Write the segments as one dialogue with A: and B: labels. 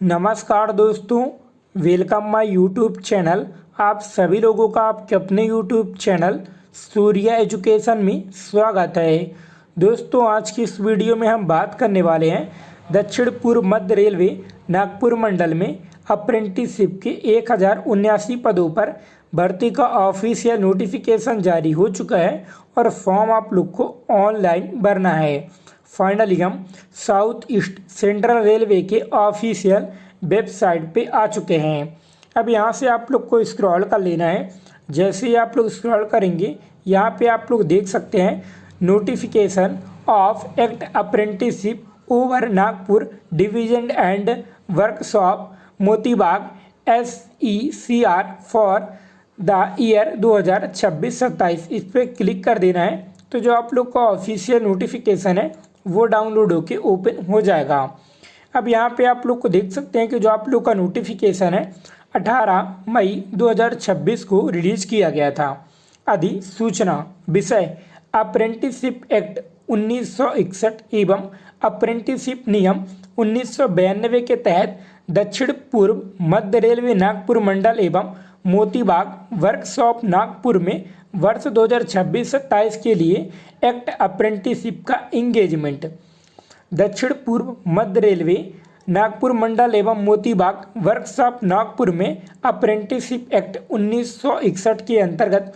A: नमस्कार दोस्तों, welcome my YouTube channel. आप सभी लोगों का आपके अपने यूट्यूब चैनल सूर्या एजुकेशन में स्वागत है। दोस्तों, आज की इस वीडियो में हम बात करने वाले हैं दक्षिण पूर्व मध्य रेलवे नागपुर मंडल में अप्रेंटिसशिप के 1079 पदों पर भर्ती का ऑफिशियल नोटिफिकेशन जारी हो चुका है और फॉर्म आप लोग को ऑनलाइन भरना है। फाइनली हम साउथ ईस्ट सेंट्रल रेलवे के ऑफिशियल वेबसाइट पे आ चुके हैं। अब यहाँ से आप लोग को स्क्रॉल कर लेना है। जैसे ही आप लोग स्क्रॉल करेंगे, यहाँ पे आप लोग देख सकते हैं notification of act apprenticeship over Nagpur division and workshop Motibagh SECR for the year 2026-27। इस पर क्लिक कर देना है तो जो आप लोग का ऑफिशियल नोटिफिकेशन है वो डाउनलोड होके ओपन हो जाएगा। अब यहाँ पे आप लोग को देख सकते हैं कि जो आप लोग का नोटिफिकेशन है 18 मई 2026 को रिलीज किया गया था। अधिसूचना विषय अप्रेंटिसशिप एक्ट 1961 एवं अप्रेंटिसशिप नियम 1992 के तहत दक्षिण पूर्व मध्य रेलवे नागपुर मंडल एवं मोतीबाग वर्कशॉप नागपुर में वर्ष 2026-27 के लिए एक्ट अप्रेंटिसशिप का इंगेजमेंट। दक्षिण पूर्व मध्य रेलवे नागपुर मंडल एवं मोतीबाग वर्कशॉप नागपुर में अप्रेंटिसशिप एक्ट 1961 के अंतर्गत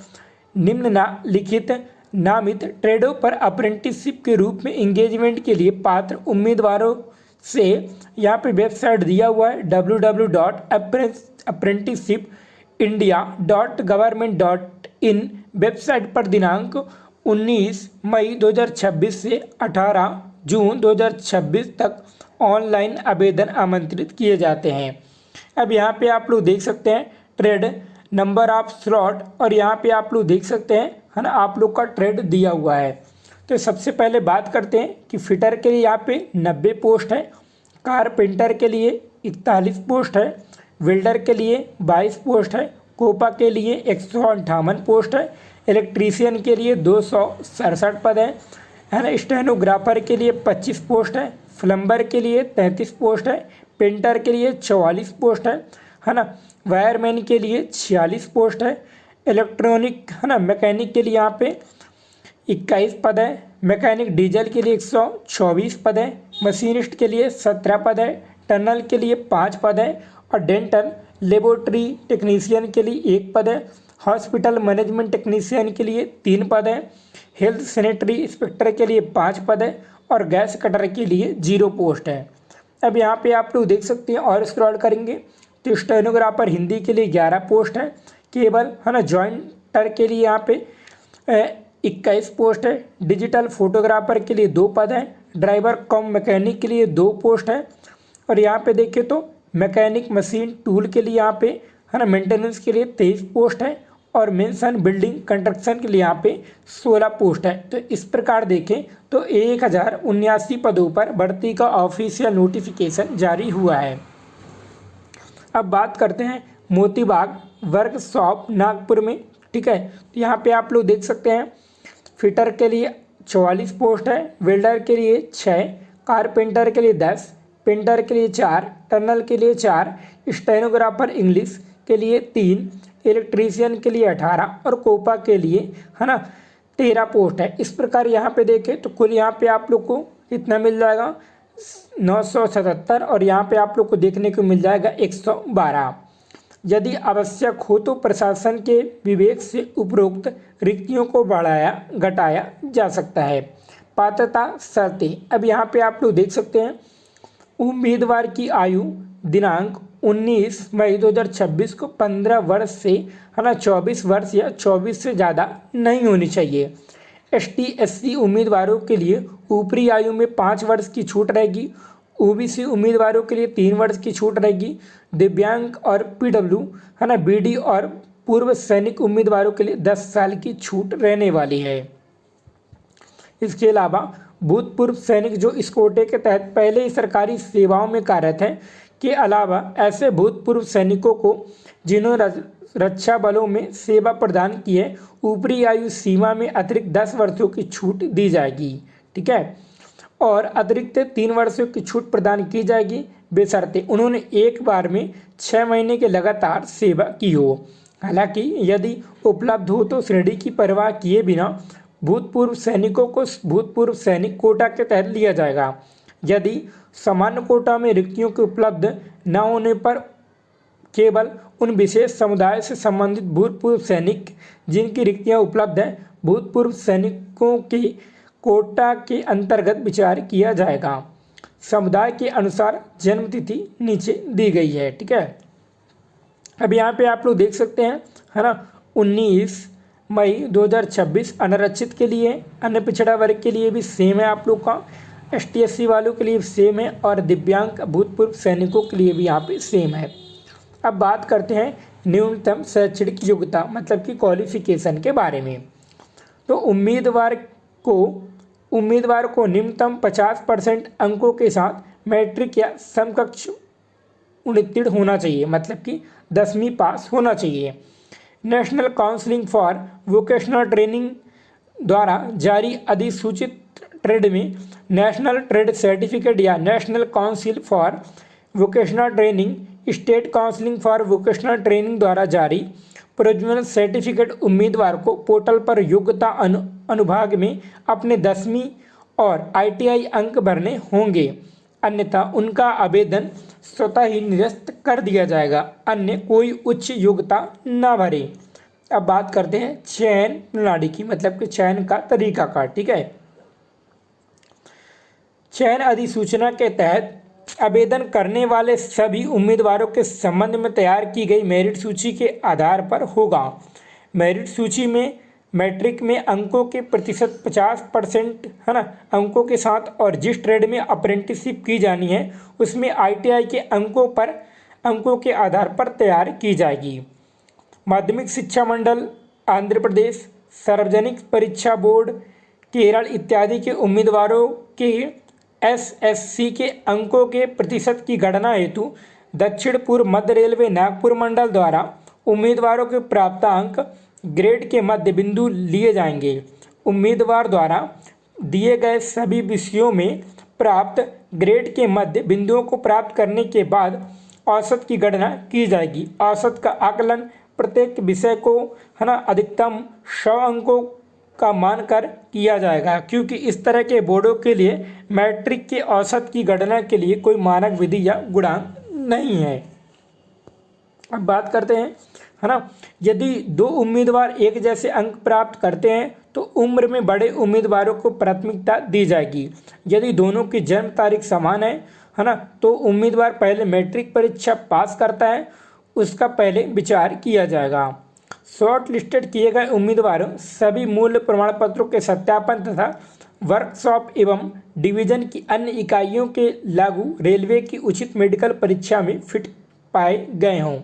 A: निम्नलिखित नामित ट्रेडों पर अप्रेंटिसशिप के रूप में इंगेजमेंट के लिए पात्र उम्मीदवारों से यहाँ पे वेबसाइट दिया हुआ है www.apprenticeshipindia.government.in। वेबसाइट पर दिनांक 19 मई 2026 से 18 जून 2026 तक ऑनलाइन आवेदन आमंत्रित किए जाते हैं। अब यहाँ पे आप लोग देख सकते हैं ट्रेड नंबर ऑफ स्लॉट और यहाँ पे आप लोग देख सकते हैं है ना, आप लोग का ट्रेड दिया हुआ है। तो सबसे पहले बात करते हैं कि फिटर के लिए यहाँ पे 90 पोस्ट है, कारपेंटर के लिए 41 पोस्ट है, वेल्डर के लिए 22 पोस्ट है, कोपा के लिए 158 पोस्ट है, इलेक्ट्रीशियन के लिए 267 पद है ना, स्टेनोग्राफर के लिए 25 पोस्ट है, प्लम्बर के लिए 33 पोस्ट है, पेंटर के लिए 44 पोस्ट है ना, वायरमैन के लिए 46 पोस्ट है, इलेक्ट्रॉनिक है ना मैकेनिक के लिए यहाँ पे 21 पद है, मैकेनिक डीजल के लिए 124 पद है, मशीनिस्ट के लिए 17 पद है, टनल के लिए 5 पद है और डेंटल लेबोरेटरी टेक्नीशियन के लिए 1 पद है, हॉस्पिटल मैनेजमेंट टेक्नीशियन के लिए 3 पद है, हेल्थ सैनिटरी इंस्पेक्टर के लिए 5 पद है और गैस कटर के लिए 0 पोस्ट है। अब यहाँ पे आप लोग देख सकते हैं और स्क्रॉल करेंगे तो स्टेनोग्राफर हिंदी के लिए 11 पोस्ट है, केबल है ना जॉइंटर के लिए यहाँ पे 21 पोस्ट है, डिजिटल फोटोग्राफर के लिए 2 पद है, ड्राइवर कम मैकेनिक के लिए 2 पोस्ट है और यहाँ पे देखें तो मैकेनिक मशीन टूल के लिए यहाँ पे है ना मेंटेनेंस के लिए 23 पोस्ट है और मेंशन बिल्डिंग कंस्ट्रक्शन के लिए यहाँ पे 16 पोस्ट है। तो इस प्रकार देखें तो 1079 पदों पर भर्ती का ऑफिशियल नोटिफिकेशन जारी हुआ है। अब बात करते हैं मोतीबाग वर्कशॉप नागपुर में। ठीक है, तो यहाँ पे आप लोग देख सकते हैं फिटर के लिए 44 पोस्ट है, वेल्डर के लिए 6, कारपेंटर के लिए 10, पेंटर के लिए 4, टनल के लिए 4, स्टेनोग्राफर इंग्लिश के लिए 3, इलेक्ट्रीशियन के लिए 18 और कोपा के लिए है ना 13 पोस्ट है। इस प्रकार यहाँ पे देखें तो कुल यहाँ पे आप लोग को कितना मिल जाएगा 977 और यहाँ पे आप लोग को देखने को मिल जाएगा 112। यदि आवश्यक हो तो प्रशासन के विवेक से उपरोक्त रिक्तियों को बढ़ाया घटाया जा सकता है। पात्रता शर्तें अब यहाँ पे आप लोग देख सकते हैं उम्मीदवार की आयु दिनांक 19 मई 2026 को 15 वर्ष से है ना 24 वर्ष या 24 से ज़्यादा नहीं होनी चाहिए। ST/SC उम्मीदवारों के लिए ऊपरी आयु में 5 वर्ष की छूट रहेगी, OBC उम्मीदवारों के लिए 3 वर्ष की छूट रहेगी, दिव्यांग और PW है ना BD और पूर्व सैनिक उम्मीदवारों के लिए 10 साल की छूट रहने वाली है। इसके अलावा भूतपूर्व सैनिक जो इस कोटे के तहत पहले ही सरकारी सेवाओं में कार्यरत हैं के अलावा ऐसे भूतपूर्व सैनिकों को जिन्होंने रक्षा बलों में सेवा प्रदान की है ऊपरी आयु सीमा में अतिरिक्त 10 वर्षों की छूट दी जाएगी। ठीक है, और अतिरिक्त 3 वर्षों की छूट प्रदान की जाएगी बशर्ते उन्होंने एक बार में 6 महीने के लगातार सेवा की हो। हालांकि यदि उपलब्ध हो तो श्रेणी की परवाह किए बिना भूतपूर्व सैनिकों को भूतपूर्व सैनिक कोटा के तहत लिया जाएगा। यदि सामान्य कोटा में रिक्तियों के उपलब्ध न होने पर केवल उन विशेष समुदाय से संबंधित भूतपूर्व सैनिक जिनकी रिक्तियां उपलब्ध हैं भूतपूर्व सैनिकों के कोटा के अंतर्गत विचार किया जाएगा। समुदाय के अनुसार जन्मतिथि नीचे दी गई है। ठीक है, अब यहाँ पे आप लोग देख सकते हैं, है ना, 19 मई 2026 अनारक्षित के लिए, अन्य पिछड़ा वर्ग के लिए भी सेम है आप लोग का, ST/SC वालों के लिए सेम है और दिव्यांग भूतपूर्व सैनिकों के लिए भी यहाँ पे सेम है। अब बात करते हैं न्यूनतम शैक्षणिक योग्यता मतलब कि क्वालिफिकेशन के बारे में। तो उम्मीदवार को न्यूनतम 50% अंकों के साथ मैट्रिक या समकक्ष उत्तीर्ण होना चाहिए, मतलब कि 10वीं पास होना चाहिए। National counselling for vocational training द्वारा जारी अधिसूचित ट्रेड में नेशनल ट्रेड सर्टिफिकेट या national council for vocational training, state counselling for vocational training द्वारा जारी प्रोविजनल सर्टिफिकेट उम्मीदवार को पोर्टल पर योग्यता अनुभाग में अपने 10वीं और ITI अंक भरने होंगे, अन्यथा उनका आवेदन स्वतः ही निरस्त कर दिया जाएगा, अन्य कोई उच्च योग्यता न भरे। अब बात करते हैं चयन प्रणाली की, मतलब कि चयन का तरीका का। ठीक है, चयन अधिसूचना के तहत आवेदन करने वाले सभी उम्मीदवारों के संबंध में तैयार की गई मेरिट सूची के आधार पर होगा। मेरिट सूची में मैट्रिक में अंकों के प्रतिशत 50% है ना अंकों के साथ और जिस ट्रेड में अप्रेंटिसशिप की जानी है उसमें ITI के अंकों के आधार पर तैयार की जाएगी। माध्यमिक शिक्षा मंडल आंध्र प्रदेश, सार्वजनिक परीक्षा बोर्ड केरल इत्यादि के उम्मीदवारों के SSC के अंकों के प्रतिशत की गणना हेतु दक्षिण पूर्व मध्य रेलवे नागपुर मंडल द्वारा उम्मीदवारों के प्राप्तांक ग्रेड के मध्य बिंदु लिए जाएंगे। उम्मीदवार द्वारा दिए गए सभी विषयों में प्राप्त ग्रेड के मध्य बिंदुओं को प्राप्त करने के बाद औसत की गणना की जाएगी। औसत का आकलन प्रत्येक विषय को है ना अधिकतम 100 अंकों का मानकर किया जाएगा, क्योंकि इस तरह के बोर्डों के लिए मैट्रिक के औसत की गणना के लिए कोई मानक विधि या गुणांक नहीं है। अब बात करते हैं, है ना, यदि दो उम्मीदवार एक जैसे अंक प्राप्त करते हैं तो उम्र में बड़े उम्मीदवारों को प्राथमिकता दी जाएगी। यदि दोनों की जन्म तारीख समान है ना, तो उम्मीदवार पहले मैट्रिक परीक्षा पास करता है, उसका पहले विचार किया जाएगा। शॉर्ट लिस्टेड किए गए उम्मीदवार सभी मूल प्रमाण पत्रों के सत्यापन तथा वर्कशॉप एवं डिवीजन की अन्य इकाइयों के लागू रेलवे की उचित मेडिकल परीक्षा में फिट पाए गए हों।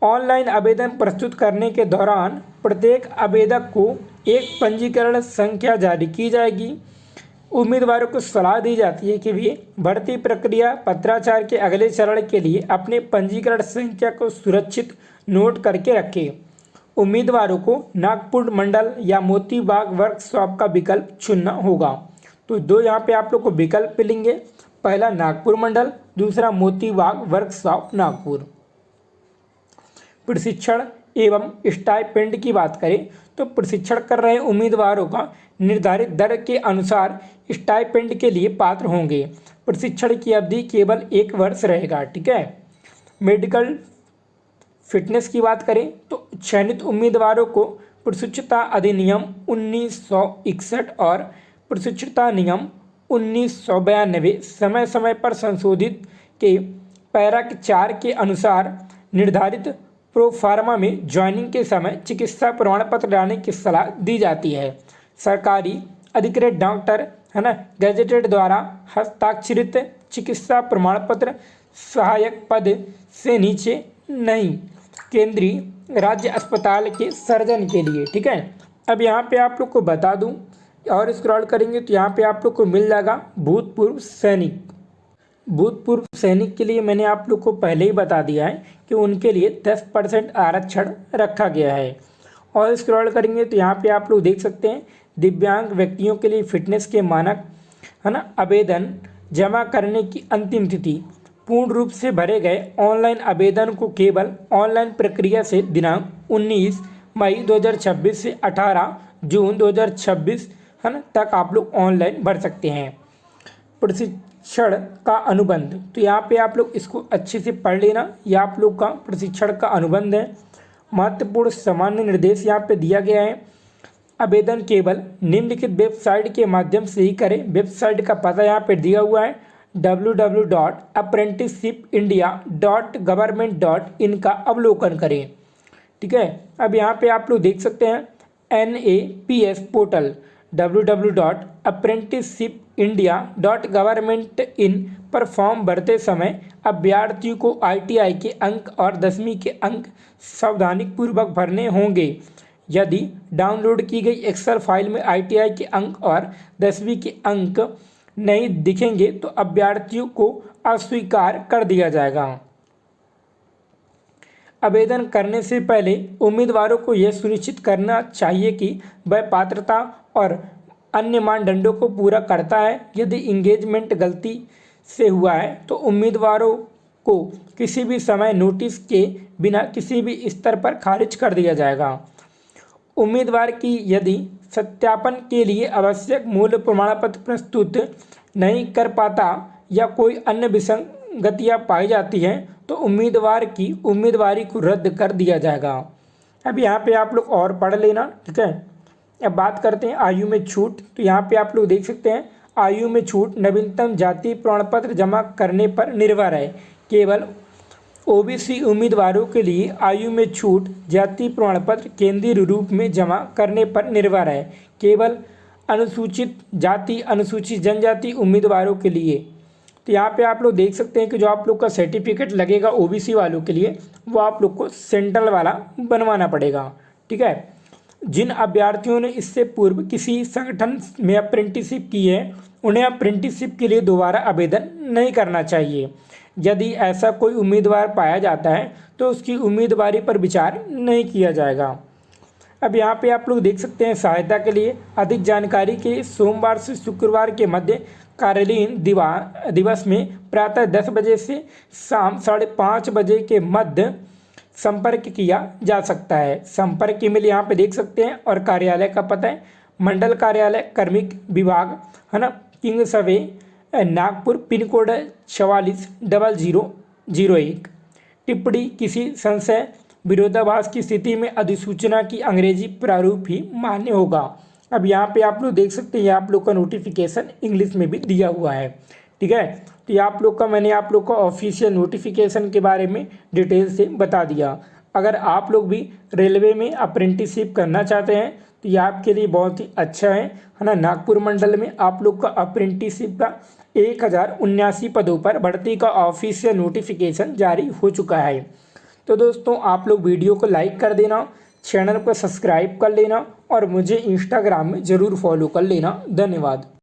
A: ऑनलाइन आवेदन प्रस्तुत करने के दौरान प्रत्येक आवेदक को एक पंजीकरण संख्या जारी की जाएगी। उम्मीदवारों को सलाह दी जाती है कि वे भर्ती प्रक्रिया पत्राचार के अगले चरण के लिए अपने पंजीकरण संख्या को सुरक्षित नोट करके रखें। उम्मीदवारों को नागपुर मंडल या मोती बाग वर्कशॉप का विकल्प चुनना होगा। तो दो यहाँ पे आप लोग को विकल्प मिलेंगे, पहला नागपुर मंडल, दूसरा मोती बाग वर्कशॉप नागपुर। प्रशिक्षण एवं स्टाइपेंड की बात करें तो प्रशिक्षण कर रहे उम्मीदवारों का निर्धारित दर के अनुसार स्टाइपेंड के लिए पात्र होंगे। प्रशिक्षण की अवधि केवल 1 वर्ष रहेगा। ठीक है, मेडिकल फिटनेस की बात करें तो चयनित उम्मीदवारों को प्रशिक्षुता अधिनियम 1961 और प्रशिक्षुता नियम 1992 समय समय पर संशोधित के पैरा 4 के अनुसार निर्धारित प्रोफार्मा में ज्वाइनिंग के समय चिकित्सा प्रमाण पत्र लाने की सलाह दी जाती है। सरकारी अधिकृत डॉक्टर है ना गैजेटेड द्वारा हस्ताक्षरित चिकित्सा प्रमाण पत्र सहायक पद से नीचे नहीं, केंद्रीय राज्य अस्पताल के सर्जन के लिए। ठीक है, अब यहाँ पे आप लोग को बता दूं और स्क्रॉल करेंगे तो यहाँ पे आप लोग को मिल जाएगा भूतपूर्व सैनिक। भूतपूर्व सैनिक के लिए मैंने आप लोग को पहले ही बता दिया है कि उनके लिए 10% आरक्षण रखा गया है। और स्क्रॉल करेंगे तो यहाँ पे आप लोग देख सकते हैं दिव्यांग व्यक्तियों के लिए फिटनेस के मानक है ना, आवेदन जमा करने की अंतिम तिथि। पूर्ण रूप से भरे गए ऑनलाइन आवेदन को केवल ऑनलाइन प्रक्रिया से दिनांक 19 मई 2026 से 18 जून 2026 है ना तक आप लोग ऑनलाइन भर सकते हैं। प्रशिक्षण का अनुबंध, तो यहाँ पे आप लोग इसको अच्छे से पढ़ लेना, ये आप लोग का प्रशिक्षण का अनुबंध है। महत्वपूर्ण सामान्य निर्देश यहाँ पे दिया गया है। आवेदन केवल निम्नलिखित वेबसाइट के माध्यम से ही करें। वेबसाइट का पता यहाँ पे दिया हुआ है www.apprenticeshipindia.government.in का अवलोकन करें। ठीक है, अब यहाँ पे आप लोग देख सकते हैं NAPS पोर्टल www.apprenticeshipindia.government.in पर फॉर्म भरते समय अभ्यर्थियों को ITI के अंक और 10वीं के अंक सावधानीपूर्वक भरने होंगे। यदि डाउनलोड की गई एक्सेल फाइल में ITI के अंक और 10वीं के अंक नहीं दिखेंगे तो अभ्यर्थियों को अस्वीकार कर दिया जाएगा। आवेदन करने से पहले उम्मीदवारों को यह सुनिश्चित करना चाहिए कि वह पात्रता और अन्य मानदंडों को पूरा करता है। यदि इंगेजमेंट गलती से हुआ है तो उम्मीदवारों को किसी भी समय नोटिस के बिना किसी भी स्तर पर खारिज कर दिया जाएगा। उम्मीदवार की यदि सत्यापन के लिए आवश्यक मूल प्रमाण पत्र प्रस्तुत नहीं कर पाता या कोई अन्य विसंगतियां पाई जाती हैं तो उम्मीदवार की उम्मीदवारी को रद्द कर दिया जाएगा। अब यहाँ पे आप लोग और पढ़ लेना। ठीक है, अब बात करते हैं आयु में छूट। तो यहाँ पे आप लोग देख सकते हैं आयु में छूट नवीनतम जाति प्रमाण पत्र जमा करने पर निर्भर है। केवल OBC उम्मीदवारों के लिए आयु में छूट जाति प्रमाण पत्र केंद्रीय रूप में जमा करने पर निर्भर है। केवल अनुसूचित जाति अनुसूचित जनजाति उम्मीदवारों के लिए, तो यहाँ पे आप लोग देख सकते हैं कि जो आप लोग का सर्टिफिकेट लगेगा OBC वालों के लिए वो आप लोग को सेंट्रल वाला बनवाना पड़ेगा। ठीक है, जिन अभ्यर्थियों ने इससे पूर्व किसी संगठन में अप्रेंटिसशिप की है उन्हें अप्रेंटिसशिप के लिए दोबारा आवेदन नहीं करना चाहिए। यदि ऐसा कोई उम्मीदवार पाया जाता है तो उसकी उम्मीदवारी पर विचार नहीं किया जाएगा। अब यहाँ पे आप लोग देख सकते हैं सहायता के लिए अधिक जानकारी के सोमवार से शुक्रवार के मध्य कार्यालयीन दिवस में प्रातः 10 बजे से शाम 5:30 बजे के मध्य संपर्क किया जा सकता है। संपर्क ईमेल यहाँ पे देख सकते हैं और कार्यालय का पता है मंडल कार्यालय कार्मिक विभाग है ना, किंग्सवे नागपुर, पिन कोड 440001। टिप्पणी, किसी संशय विरोधाभास की स्थिति में अधिसूचना की अंग्रेजी प्रारूप ही मान्य होगा। अब यहाँ पे आप लोग देख सकते हैं आप लोग का नोटिफिकेशन इंग्लिश में भी दिया हुआ है। ठीक है, तो ये आप लोग का मैंने आप लोग का ऑफिशियल नोटिफिकेशन के बारे में डिटेल से बता दिया। अगर आप लोग भी रेलवे में अप्रेंटिसशिप करना चाहते हैं तो ये आपके लिए बहुत ही अच्छा है ना। नागपुर मंडल में आप लोग का अप्रेंटिसशिप का 1079 पदों पर भर्ती का ऑफिशियल नोटिफिकेशन जारी हो चुका है। तो दोस्तों आप लोग वीडियो को लाइक कर देना, चैनल को सब्सक्राइब कर लेना और मुझे इंस्टाग्राम में ज़रूर फॉलो कर लेना। धन्यवाद।